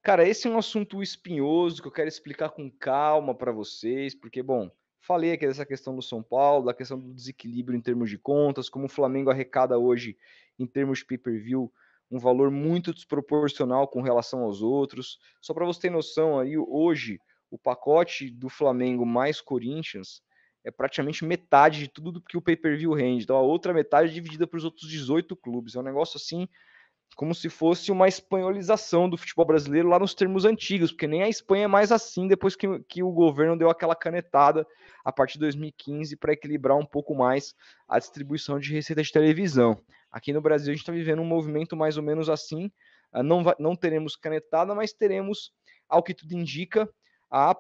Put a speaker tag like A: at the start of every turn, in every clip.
A: Cara, esse é um assunto espinhoso que eu quero explicar com calma para vocês, porque, bom, falei aqui dessa questão do São Paulo, da questão do desequilíbrio em termos de contas, como o Flamengo arrecada hoje, em termos de pay-per-view, um valor muito desproporcional com relação aos outros. Só para você ter noção, aí hoje o pacote do Flamengo mais Corinthians é praticamente metade de tudo que o pay-per-view rende. Então a outra metade é dividida para os outros 18 clubes. É um negócio assim como se fosse uma espanholização do futebol brasileiro lá nos termos antigos, porque nem a Espanha é mais assim depois que o governo deu aquela canetada a partir de 2015 para equilibrar um pouco mais a distribuição de receita de televisão. Aqui no Brasil a gente está vivendo um movimento mais ou menos assim, não teremos canetada, mas teremos, ao que tudo indica, a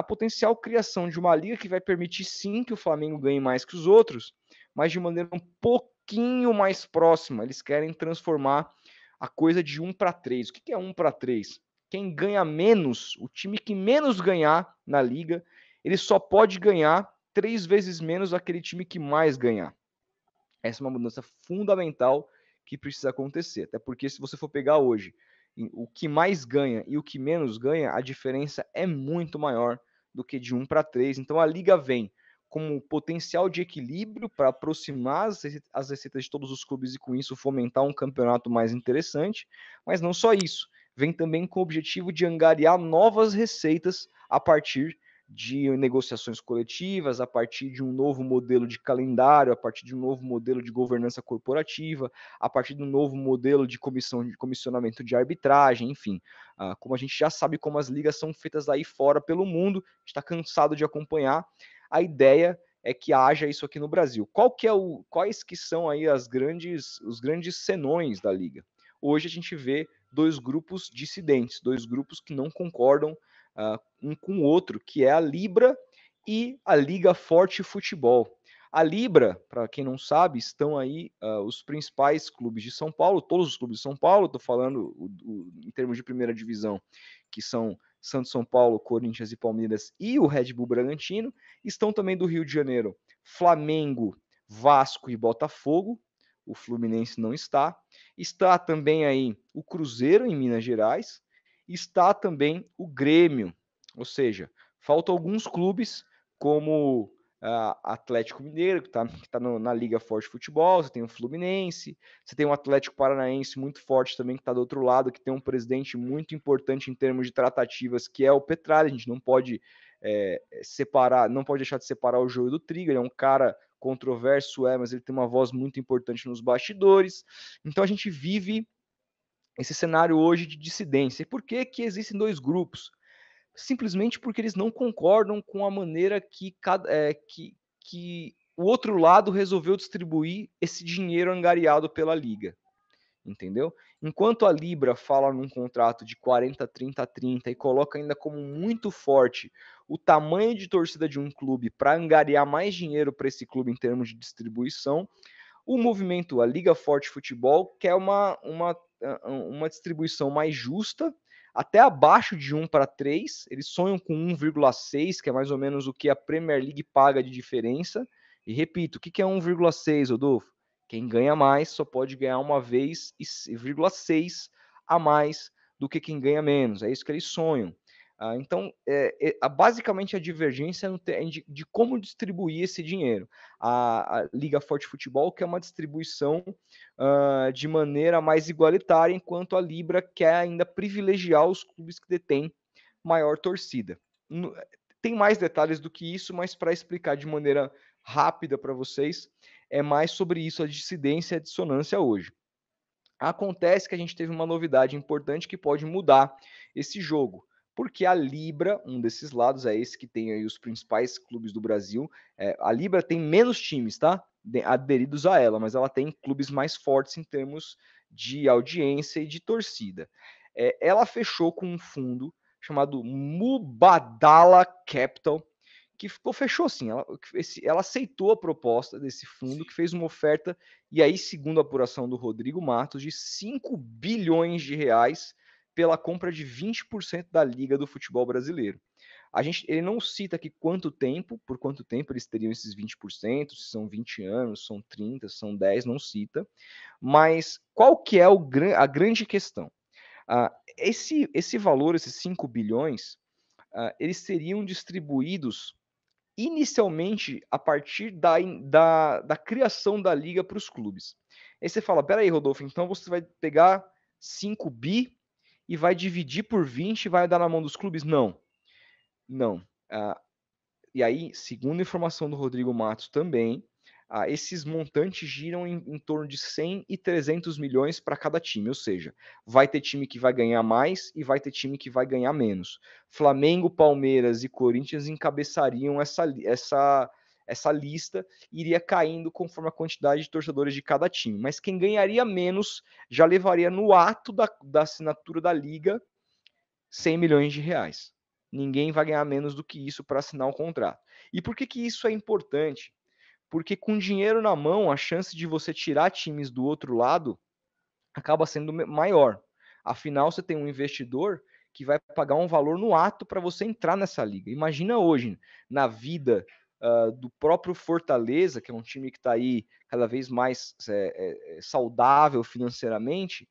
A: potencial criação de uma liga que vai permitir sim que o Flamengo ganhe mais que os outros, mas de maneira um pouquinho mais próxima. Eles querem transformar a coisa de 1 para 3. O que é 1 para 3? Quem ganha menos, o time que menos ganhar na liga, ele só pode ganhar 3 vezes menos aquele time que mais ganhar. Essa é uma mudança fundamental que precisa acontecer. Até porque se você for pegar hoje o que mais ganha e o que menos ganha, a diferença é muito maior do que de 1 para 3. Então a liga vem com potencial de equilíbrio para aproximar as receitas de todos os clubes e com isso fomentar um campeonato mais interessante. Mas não só isso, vem também com o objetivo de angariar novas receitas a partir de negociações coletivas, a partir de um novo modelo de calendário, a partir de um novo modelo de governança corporativa, a partir de um novo modelo de comissionamento de arbitragem, enfim. Como a gente já sabe como as ligas são feitas aí fora pelo mundo, a gente está cansado de acompanhar, a ideia é que haja isso aqui no Brasil. Quais que são aí os grandes senões da liga? Hoje a gente vê dois grupos dissidentes, dois grupos que não concordam um com o outro, que é a Libra e a Liga Forte Futebol. A Libra, para quem não sabe, estão aí os principais clubes de São Paulo, todos os clubes de São Paulo, estou falando em termos de primeira divisão, que são Santos, São Paulo, Corinthians e Palmeiras e o Red Bull Bragantino. Estão também do Rio de Janeiro, Flamengo, Vasco e Botafogo. O Fluminense não está. Está também aí o Cruzeiro em Minas Gerais. Está também o Grêmio, ou seja, faltam alguns clubes como Atlético Mineiro, que está na Liga Forte Futebol, você tem o Fluminense, você tem o Atlético Paranaense muito forte também, que está do outro lado, que tem um presidente muito importante em termos de tratativas, que é o Petralha. A gente não pode separar, não pode deixar de separar o joio do trigo. Ele é um cara controverso, mas ele tem uma voz muito importante nos bastidores. Então a gente vive esse cenário hoje de dissidência. E por que que existem dois grupos? Simplesmente porque eles não concordam com a maneira que o outro lado resolveu distribuir esse dinheiro angariado pela liga, entendeu? Enquanto a Libra fala num contrato de 40, 30, 30 e coloca ainda como muito forte o tamanho de torcida de um clube para angariar mais dinheiro para esse clube em termos de distribuição, o movimento, a Liga Forte Futebol, quer uma distribuição mais justa, até abaixo de 1 para 3. Eles sonham com 1,6, que é mais ou menos o que a Premier League paga de diferença. E repito, o que é 1,6, Rodolfo? Quem ganha mais só pode ganhar uma vez e 0,6 a mais do que quem ganha menos. É isso que eles sonham. Então, basicamente a divergência é de como distribuir esse dinheiro. A Liga Forte Futebol quer uma distribuição de maneira mais igualitária, enquanto a Libra quer ainda privilegiar os clubes que detêm maior torcida. Tem mais detalhes do que isso, mas para explicar de maneira rápida para vocês, é mais sobre isso, a dissidência e a dissonância hoje. Acontece que a gente teve uma novidade importante que pode mudar esse jogo, porque a Libra, um desses lados, é esse que tem aí os principais clubes do Brasil. A Libra tem menos times, tá? Aderidos a ela, mas ela tem clubes mais fortes em termos de audiência e de torcida. Ela fechou com um fundo chamado Mubadala Capital, que fechou assim. Ela aceitou a proposta desse fundo, que fez uma oferta, e aí, segundo a apuração do Rodrigo Matos, de 5 bilhões de reais pela compra de 20% da Liga do Futebol Brasileiro. Ele não cita aqui por quanto tempo eles teriam esses 20%, se são 20 anos, são 30, são 10, não cita. Mas qual que é a grande questão? Esse valor, esses 5 bilhões, eles seriam distribuídos inicialmente a partir da criação da liga para os clubes. Aí você fala: "Espera aí, Rodolfo, então você vai pegar 5 bi e vai dividir por 20 e vai dar na mão dos clubes?" Não, não. E aí, segundo a informação do Rodrigo Matos também, esses montantes giram em torno de 100 e 300 milhões para cada time, ou seja, vai ter time que vai ganhar mais e vai ter time que vai ganhar menos. Flamengo, Palmeiras e Corinthians encabeçariam essa lista, iria caindo conforme a quantidade de torcedores de cada time. Mas quem ganharia menos já levaria no ato da assinatura da liga 100 milhões de reais. Ninguém vai ganhar menos do que isso para assinar o contrato. E por que isso é importante? Porque com dinheiro na mão, a chance de você tirar times do outro lado acaba sendo maior. Afinal, você tem um investidor que vai pagar um valor no ato para você entrar nessa liga. Imagina hoje, na vida do próprio Fortaleza, que é um time que está aí cada vez mais saudável financeiramente,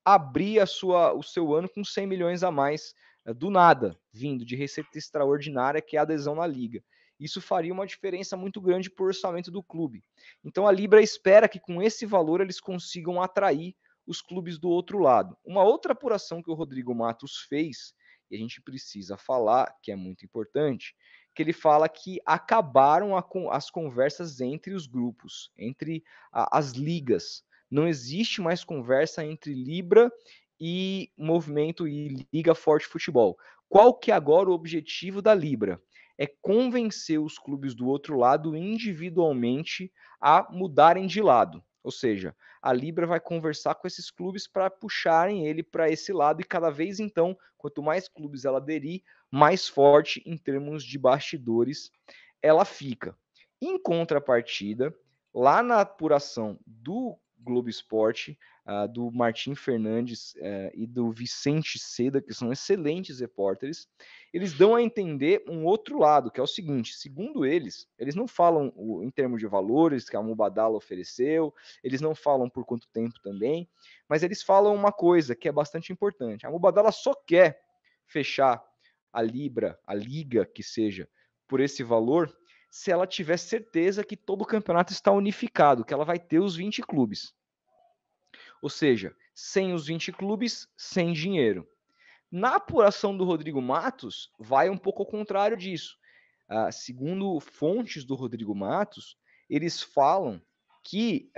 A: abrir o seu ano com 100 milhões a mais do nada, vindo de receita extraordinária, que é a adesão na liga. Isso faria uma diferença muito grande para o orçamento do clube. Então a Libra espera que com esse valor eles consigam atrair os clubes do outro lado. Uma outra apuração que o Rodrigo Matos fez, e a gente precisa falar, que é muito importante, que ele fala que acabaram as conversas entre os grupos, entre as ligas. Não existe mais conversa entre Libra e Movimento e Liga Forte Futebol. Qual que é agora o objetivo da Libra? É convencer os clubes do outro lado individualmente a mudarem de lado. Ou seja, a Libra vai conversar com esses clubes para puxarem ele para esse lado e cada vez então, quanto mais clubes ela aderir, mais forte em termos de bastidores ela fica. Em contrapartida, lá na apuração do Globo Esporte, do Martim Fernandes e do Vicente Seda, que são excelentes repórteres, eles dão a entender um outro lado, que é o seguinte: segundo eles não falam em termos de valores que a Mubadala ofereceu, eles não falam por quanto tempo também, mas eles falam uma coisa que é bastante importante: a Mubadala só quer fechar a Libra, a Liga que seja, por esse valor, se ela tiver certeza que todo o campeonato está unificado, que ela vai ter os 20 clubes. Ou seja, sem os 20 clubes, sem dinheiro. Na apuração do Rodrigo Matos, vai um pouco ao contrário disso. Segundo fontes do Rodrigo Matos, eles falam que,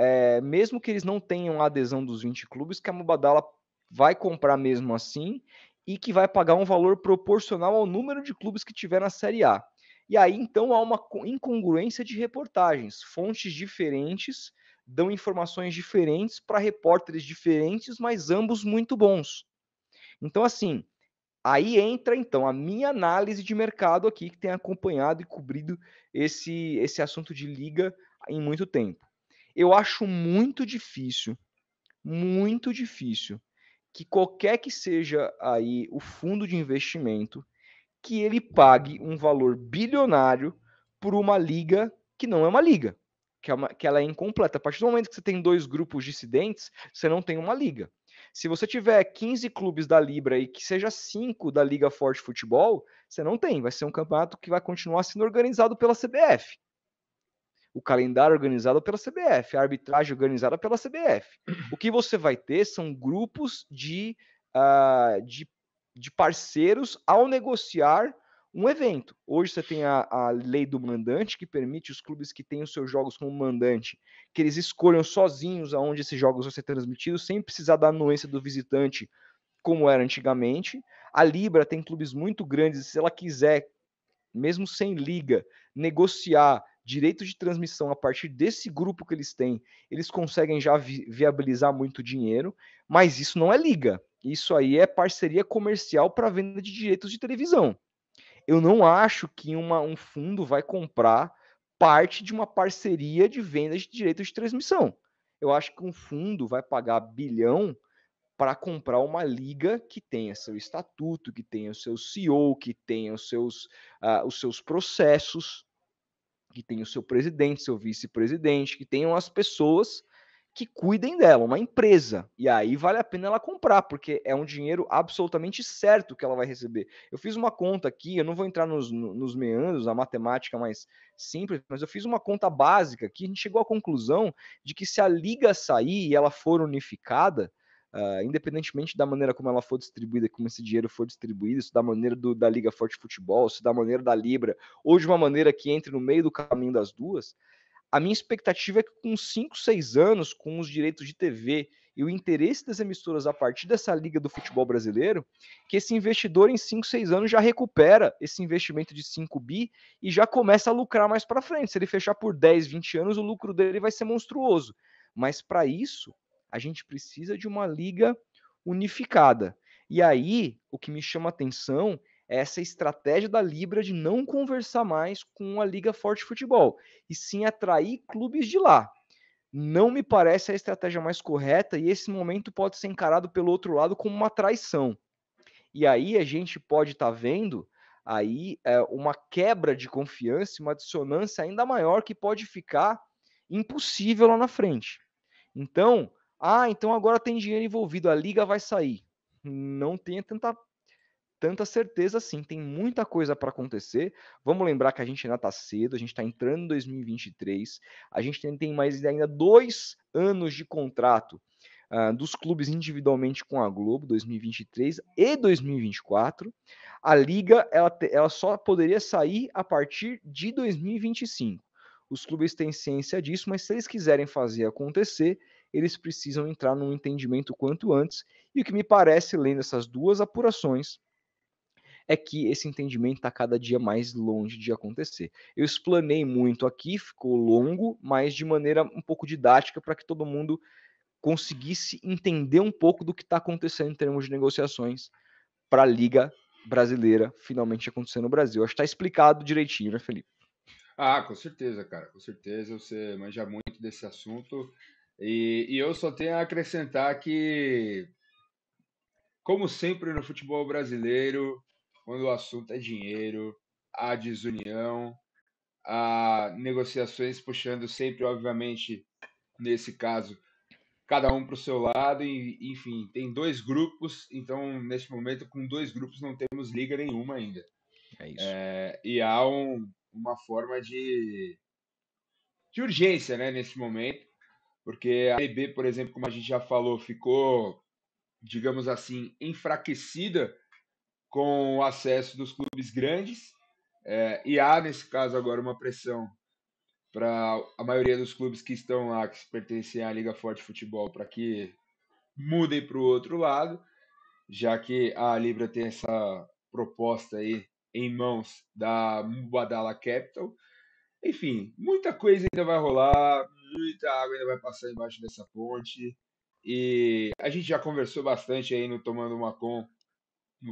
A: mesmo que eles não tenham a adesão dos 20 clubes, que a Mubadala vai comprar mesmo assim e que vai pagar um valor proporcional ao número de clubes que tiver na Série A. E aí, então, há uma incongruência de reportagens. Fontes diferentes dão informações diferentes para repórteres diferentes, mas ambos muito bons. Então, assim, aí entra, então, a minha análise de mercado aqui, que tem acompanhado e cobrido esse assunto de liga em muito tempo. Eu acho muito difícil, que qualquer que seja aí o fundo de investimento, que ele pague um valor bilionário por uma liga que não é uma liga, que ela é incompleta. A partir do momento que você tem 2 grupos dissidentes, você não tem uma liga. Se você tiver 15 clubes da Libra e que seja 5 da Liga Forte Futebol, você não tem. Vai ser um campeonato que vai continuar sendo organizado pela CBF. O calendário organizado pela CBF, a arbitragem organizada pela CBF. O que você vai ter são grupos de parceiros ao negociar um evento. Hoje você tem a lei do mandante, que permite os clubes que têm os seus jogos como mandante, que eles escolham sozinhos aonde esses jogos vão ser transmitidos, sem precisar da anuência do visitante, como era antigamente. A Libra tem clubes muito grandes, se ela quiser, mesmo sem liga, negociar direito de transmissão a partir desse grupo que eles têm, eles conseguem já viabilizar muito dinheiro, mas isso não é liga. Isso aí é parceria comercial para venda de direitos de televisão. Eu não acho que um fundo vai comprar parte de uma parceria de venda de direitos de transmissão. Eu acho que um fundo vai pagar bilhão para comprar uma liga que tenha seu estatuto, que tenha o seu CEO, que tenha os seus processos, que tenha o seu presidente, seu vice-presidente, que tenham as pessoas que cuidem dela, uma empresa. E aí vale a pena ela comprar, porque é um dinheiro absolutamente certo que ela vai receber. Eu fiz uma conta aqui, eu não vou entrar nos meandros, a matemática mais simples, mas eu fiz uma conta básica aqui, a gente chegou à conclusão de que se a liga sair e ela for unificada, independentemente da maneira como ela for distribuída, como esse dinheiro for distribuído, se da maneira da Liga Forte Futebol, se da maneira da Libra, ou de uma maneira que entre no meio do caminho das duas, a minha expectativa é que com 5, 6 anos, com os direitos de TV e o interesse das emissoras a partir dessa liga do futebol brasileiro, que esse investidor em 5, 6 anos já recupera esse investimento de 5 bi e já começa a lucrar mais para frente. Se ele fechar por 10, 20 anos, o lucro dele vai ser monstruoso. Mas para isso, a gente precisa de uma liga unificada. E aí, o que me chama atenção é essa estratégia da Libra de não conversar mais com a Liga Forte Futebol e sim atrair clubes de lá. Não me parece a estratégia mais correta e esse momento pode ser encarado pelo outro lado como uma traição. E aí a gente pode estar vendo aí uma quebra de confiança, uma dissonância ainda maior que pode ficar impossível lá na frente. Então, então agora tem dinheiro envolvido, a liga vai sair. Não tenha tanta certeza assim, tem muita coisa para acontecer. Vamos lembrar que a gente ainda está cedo, a gente está entrando em 2023, a gente tem mais ainda 2 anos de contrato dos clubes individualmente com a Globo, 2023 e 2024. A liga ela só poderia sair a partir de 2025. Os clubes têm ciência disso, mas se eles quiserem fazer acontecer, eles precisam entrar num entendimento quanto antes. E o que me parece, lendo essas duas apurações, é que esse entendimento está cada dia mais longe de acontecer. Eu explanei muito aqui, ficou longo, mas de maneira um pouco didática para que todo mundo conseguisse entender um pouco do que está acontecendo em termos de negociações para a Liga Brasileira finalmente acontecer no Brasil. Acho que está explicado direitinho, né, Felipe?
B: Ah, com certeza, cara. Com certeza você manja muito desse assunto. E eu só tenho a acrescentar que, como sempre no futebol brasileiro, quando o assunto é dinheiro, há desunião, há negociações puxando sempre, obviamente, nesse caso, cada um para o seu lado, e enfim, tem dois grupos, então neste momento, com dois grupos, não temos liga nenhuma ainda.
A: É isso.
B: E há uma forma de urgência, né, nesse momento, porque a LB, por exemplo, como a gente já falou, ficou, digamos assim, enfraquecida com o acesso dos clubes grandes, e há, nesse caso, agora uma pressão para a maioria dos clubes que estão lá, que pertencem à Liga Forte Futebol, para que mudem para o outro lado, já que a Libra tem essa proposta aí em mãos da Mubadala Capital. Enfim, muita coisa ainda vai rolar, muita água ainda vai passar embaixo dessa ponte. E a gente já conversou bastante aí no Tomando uma Com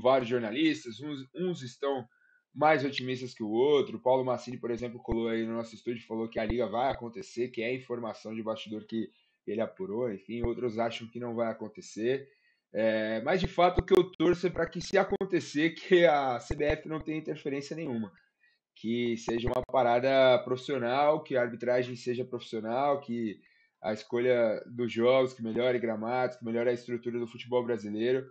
B: vários jornalistas, uns estão mais otimistas que o outro. O Paulo Massini, por exemplo, colou aí no nosso estúdio e falou que a liga vai acontecer, que é informação de bastidor que ele apurou, enfim, outros acham que não vai acontecer. Mas de fato o que eu torço é para que, se acontecer, que a CBF não tenha interferência nenhuma, que seja uma parada profissional, que a arbitragem seja profissional, que a escolha dos jogos, que melhore gramados, que melhore a estrutura do futebol brasileiro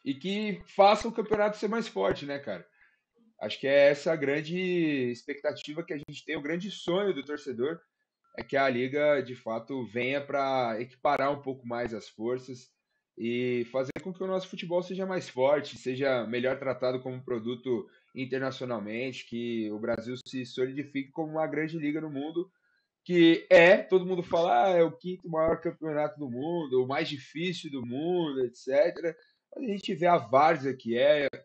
B: e que faça o campeonato ser mais forte, né, cara? Acho que é essa a grande expectativa que a gente tem, o grande sonho do torcedor é que a liga de fato venha para equiparar um pouco mais as forças e fazer com que o nosso futebol seja mais forte, seja melhor tratado como produto internacionalmente, que o Brasil se solidifique como uma grande liga no mundo, que todo mundo fala, é o quinto maior campeonato do mundo, o mais difícil do mundo, etc. Mas a gente vê a várzea que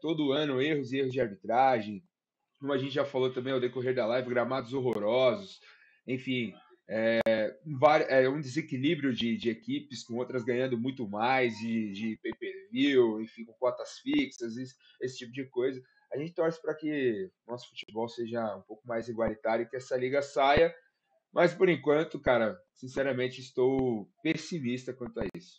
B: todo ano erros e erros de arbitragem, como a gente já falou também ao decorrer da live, gramados horrorosos, enfim, um desequilíbrio de equipes, com outras ganhando muito mais de pay-per-view, enfim, com cotas fixas, esse tipo de coisa. A gente torce para que nosso futebol seja um pouco mais igualitário e que essa liga saia, mas por enquanto, cara, sinceramente estou pessimista quanto a isso.